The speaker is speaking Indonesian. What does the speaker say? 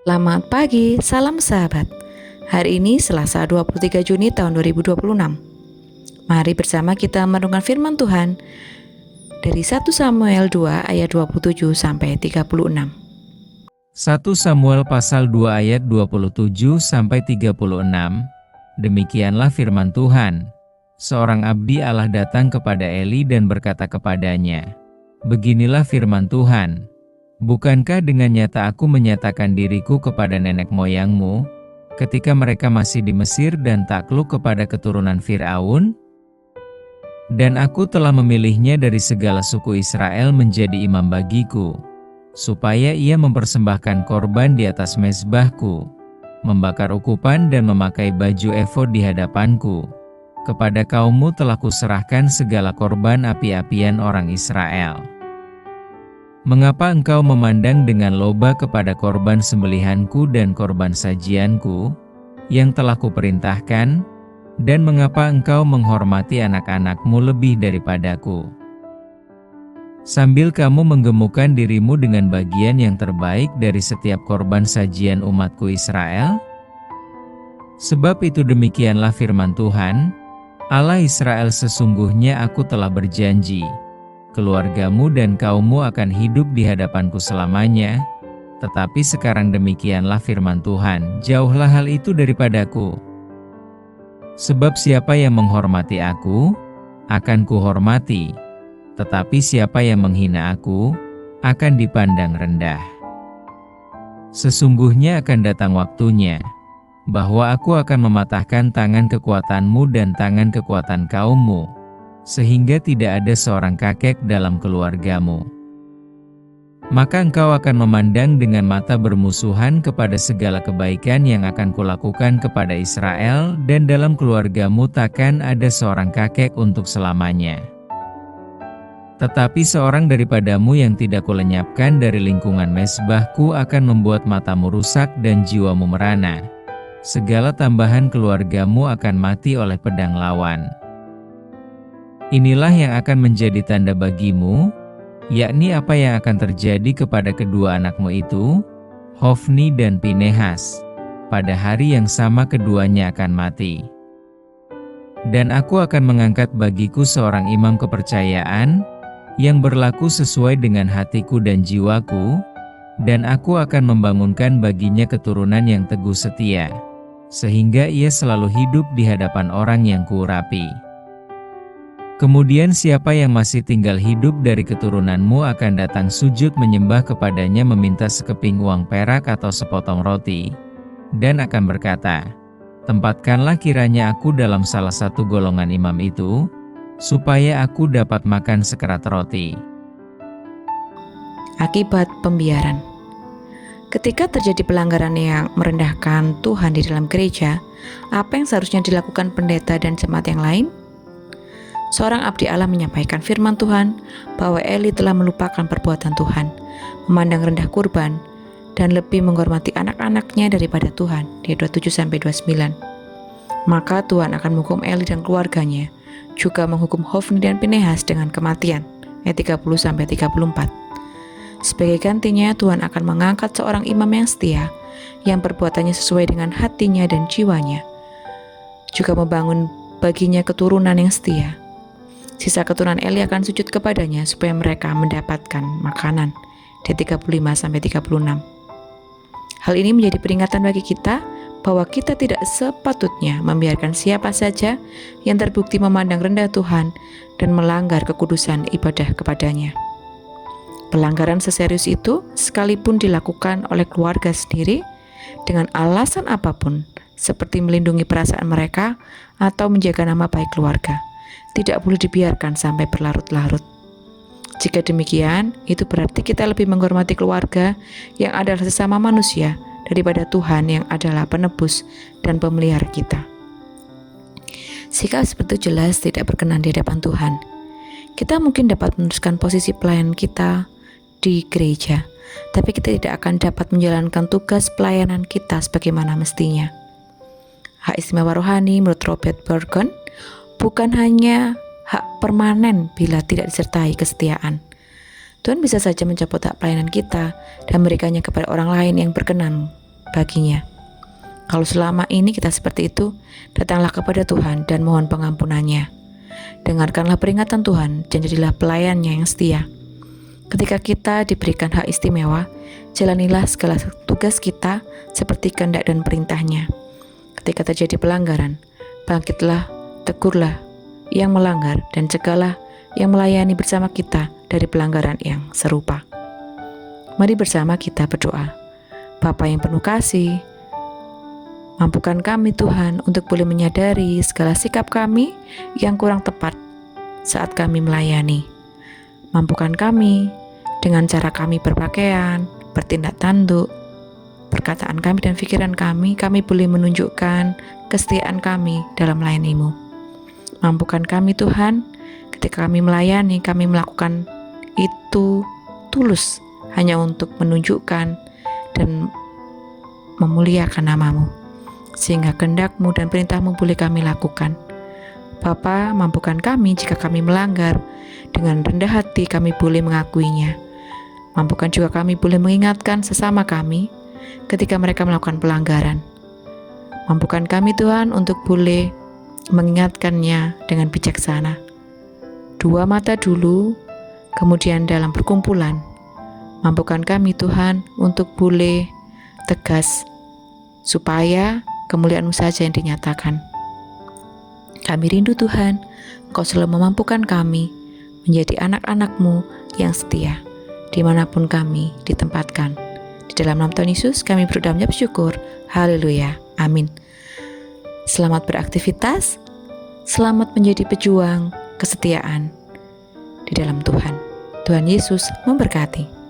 Selamat pagi, salam sahabat. Hari ini Selasa 23 Juni tahun 2026. Mari bersama kita merenungkan firman Tuhan dari 1 Samuel 2 ayat 27 sampai 36. 1 Samuel pasal 2 ayat 27 sampai 36. Demikianlah firman Tuhan. Seorang abdi Allah datang kepada Eli dan berkata kepadanya, "Beginilah firman Tuhan. Bukankah dengan nyata aku menyatakan diriku kepada nenek moyangmu, ketika mereka masih di Mesir dan takluk kepada keturunan Fir'aun? Dan aku telah memilihnya dari segala suku Israel menjadi imam bagiku, supaya ia mempersembahkan korban di atas mezbahku, membakar ukupan dan memakai baju efod di hadapanku. Kepada kaummu telah kuserahkan segala korban api-apian orang Israel. Mengapa engkau memandang dengan loba kepada korban sembelihanku dan korban sajianku, yang telah kuperintahkan, dan mengapa engkau menghormati anak-anakmu lebih daripadaku? Sambil kamu menggemukkan dirimu dengan bagian yang terbaik dari setiap korban sajian umatku Israel? Sebab itu demikianlah firman Tuhan, Allah Israel, sesungguhnya aku telah berjanji, keluargamu dan kaummu akan hidup di hadapanku selamanya. Tetapi sekarang demikianlah firman Tuhan, jauhlah hal itu daripadaku. Sebab siapa yang menghormati aku, akan kuhormati. Tetapi siapa yang menghina aku, akan dipandang rendah. Sesungguhnya akan datang waktunya, bahwa aku akan mematahkan tangan kekuatanmu dan tangan kekuatan kaummu, sehingga tidak ada seorang kakek dalam keluargamu. Maka engkau akan memandang dengan mata bermusuhan kepada segala kebaikan yang akan kulakukan kepada Israel, dan dalam keluargamu takkan ada seorang kakek untuk selamanya. Tetapi seorang daripadamu yang tidak kulenyapkan dari lingkungan mezbahku akan membuat matamu rusak dan jiwamu merana. Segala tambahan keluargamu akan mati oleh pedang lawan. Inilah yang akan menjadi tanda bagimu, yakni apa yang akan terjadi kepada kedua anakmu itu, Hofni dan Pinehas. Pada hari yang sama keduanya akan mati. Dan aku akan mengangkat bagiku seorang imam kepercayaan, yang berlaku sesuai dengan hatiku dan jiwaku, dan aku akan membangunkan baginya keturunan yang teguh setia, sehingga ia selalu hidup di hadapan orang yang kuurapi. Kemudian siapa yang masih tinggal hidup dari keturunanmu akan datang sujud menyembah kepadanya meminta sekeping uang perak atau sepotong roti, dan akan berkata, tempatkanlah kiranya aku dalam salah satu golongan imam itu, supaya aku dapat makan sekerat roti. Akibat pembiaran. Ketika terjadi pelanggaran yang merendahkan Tuhan di dalam gereja, apa yang seharusnya dilakukan pendeta dan jemaat yang lain? Seorang abdi Allah menyampaikan firman Tuhan bahwa Eli telah melupakan perbuatan Tuhan, memandang rendah kurban, dan lebih menghormati anak-anaknya daripada Tuhan, di 27-29. Maka Tuhan akan menghukum Eli dan keluarganya, juga menghukum Hofni dan Pinehas dengan kematian, ayat 30-34. Sebagai gantinya, Tuhan akan mengangkat seorang imam yang setia, yang perbuatannya sesuai dengan hatinya dan jiwanya, juga membangun baginya keturunan yang setia. Sisa keturunan Eli akan sujud kepadanya supaya mereka mendapatkan makanan, di 35-36. Hal ini menjadi peringatan bagi kita bahwa kita tidak sepatutnya membiarkan siapa saja yang terbukti memandang rendah Tuhan dan melanggar kekudusan ibadah kepadanya. Pelanggaran seserius itu sekalipun dilakukan oleh keluarga sendiri dengan alasan apapun, seperti melindungi perasaan mereka atau menjaga nama baik keluarga, tidak boleh dibiarkan sampai berlarut-larut. Jika demikian, itu berarti kita lebih menghormati keluarga yang adalah sesama manusia daripada Tuhan yang adalah penebus dan pemelihara kita. Sikap seperti itu jelas tidak berkenan di hadapan Tuhan. Kita mungkin dapat meneruskan posisi pelayan kita di gereja, tapi kita tidak akan dapat menjalankan tugas pelayanan kita sebagaimana mestinya. Hak istimewa rohani menurut Robert Burgon bukan hanya hak permanen bila tidak disertai kesetiaan. Tuhan bisa saja mencabut hak pelayanan kita dan memberikannya kepada orang lain yang berkenan baginya. Kalau selama ini kita seperti itu, datanglah kepada Tuhan dan mohon pengampunannya. Dengarkanlah peringatan Tuhan dan jadilah pelayannya yang setia. Ketika kita diberikan hak istimewa, jalanilah segala tugas kita seperti kehendak dan perintahnya. Ketika terjadi pelanggaran, bangkitlah, tegurlah yang melanggar dan cegahlah yang melayani bersama kita dari pelanggaran yang serupa. Mari bersama kita berdoa. Bapa yang penuh kasih, mampukan kami Tuhan untuk boleh menyadari segala sikap kami yang kurang tepat saat kami melayani. Mampukan kami dengan cara kami berpakaian, bertindak tanduk, perkataan kami dan pikiran kami boleh menunjukkan kesetiaan kami dalam melayani-Mu. Mampukan kami Tuhan, ketika kami melayani, kami melakukan itu tulus hanya untuk menunjukkan dan memuliakan nama-Mu, sehingga kehendak-Mu dan perintah-Mu boleh kami lakukan. Bapa, mampukan kami jika kami melanggar, dengan rendah hati kami boleh mengakuinya. Mampukan juga kami boleh mengingatkan sesama kami ketika mereka melakukan pelanggaran. Mampukan kami Tuhan untuk boleh mengingatkannya dengan bijaksana. Dua mata dulu, kemudian dalam perkumpulan. Mampukan kami Tuhan untuk boleh tegas, supaya kemuliaan-Mu saja yang dinyatakan. Kami rindu Tuhan, Engkau selalu memampukan kami menjadi anak-anak-Mu yang setia, dimanapun kami ditempatkan. Di dalam nama Tuhan Yesus kami berdoa dan bersyukur. Haleluya. Amin. Selamat beraktivitas, selamat menjadi pejuang kesetiaan di dalam Tuhan. Tuhan Yesus memberkati.